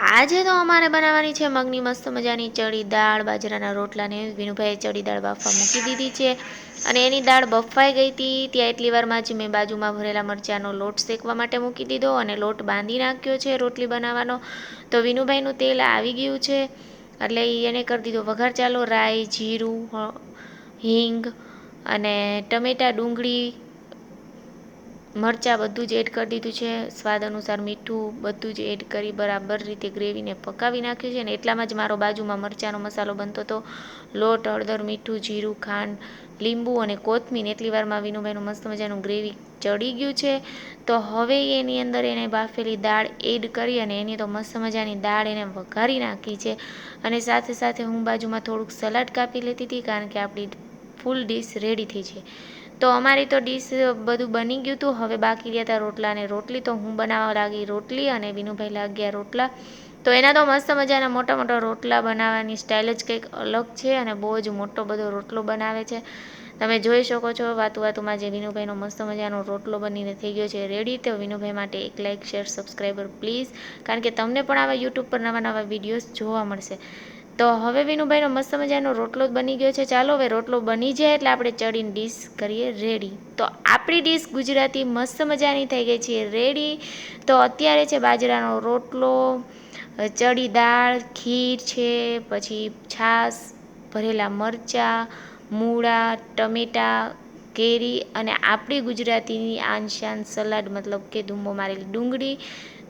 આજે તો અમારે બનાવવાની છે મગની મસ્ત મજાની ચડી દાળ, બાજરાના રોટલાને વિનુભાઈએ ચડી દાળ બાફવા મૂકી દીધી છે અને એની દાળ બફાઈ ગઈ હતી ત્યાં એટલી વારમાં જ મેં બાજુમાં ભરેલા મરચાંનો લોટ શેકવા માટે મૂકી દીધો અને લોટ બાંધી નાખ્યો છે રોટલી બનાવવાનો. તો વિનુભાઈનું તેલ આવી ગયું છે એટલે એને કરી દીધો વઘાર. ચાલો રાઈ, જીરું, હિંગ અને ટમેટાં, ડુંગળી, મરચાં બધું જ એડ કરી દીધું છે. સ્વાદ અનુસાર મીઠું બધું જ એડ કરી બરાબર રીતે ગ્રેવીને પકાવી નાખ્યું છે. અને એટલામાં જ મારો બાજુમાં મરચાંનો મસાલો બનતો હતો. લોટ, હળદર, મીઠું, જીરું, ખાંડ, લીંબુ અને કોથમીર એટલી વારમાં વિનુભાઈનું મસ્ત મજાનું ગ્રેવી ચડી ગયું છે. તો હવે એની અંદર એને બાફેલી દાળ એડ કરી અને એની તો મસ્ત મજાની દાળ એને વઘારી નાખી છે. અને સાથે સાથે હું બાજુમાં થોડુંક સલાડ કાપી લેતી હતી કારણ કે આપણી ફૂલ ડીશ રેડી થઈ છે. તો અમારી તો ડીશ બધું બની ગયું હતું. હવે બાકી રહ્યા હતા રોટલા અને રોટલી. તો હું બનાવવા લાગી રોટલી અને વિનુભાઈ લાગ્યા રોટલા. તો એના તો મસ્ત મજાના મોટા મોટા રોટલા બનાવવાની સ્ટાઇલ જ કંઈક અલગ છે અને બહુ જ મોટો બધો રોટલો બનાવે છે. તમે જોઈ શકો છો વાતું વાતુંમાં જે વિનુભાઈનો મસ્ત મજાનો રોટલો બનીને થઈ ગયો છે રેડી. તો વિનુભાઈ માટે એક લાઇક, શેર, સબસ્ક્રાઈબર પ્લીઝ, કારણ કે તમને પણ આવા યુટ્યુબ પર નવા નવા વિડીયોઝ જોવા મળશે. તો હવે વિનુભાઈનો મસ્ત મજાનો રોટલો બની ગયો છે. ચાલો હવે રોટલો બની જાય એટલે આપણે ચડીને ડીશ કરીએ રેડી. તો આપણી ડીશ ગુજરાતી મસ્ત મજાની થઈ ગઈ છે રેડી. તો અત્યારે છે બાજરાનો રોટલો, ચડી દાળ, ખીર છે, પછી છાશ, ભરેલા મરચાં, મૂળા, ટમેટાં, કેરી અને આપણી ગુજરાતીની આન શાન સલાડ મતલબ કે ધૂમો મારેલી ડુંગળી.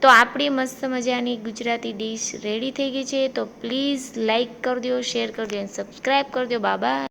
તો આપણી મસ્ત મજાની ગુજરાતી ડીશ રેડી થઈ ગઈ છે. તો પ્લીઝ લાઇક કરી દો, શેર કરી દો અને સબસ્ક્રાઈબ કરી દો. બાય.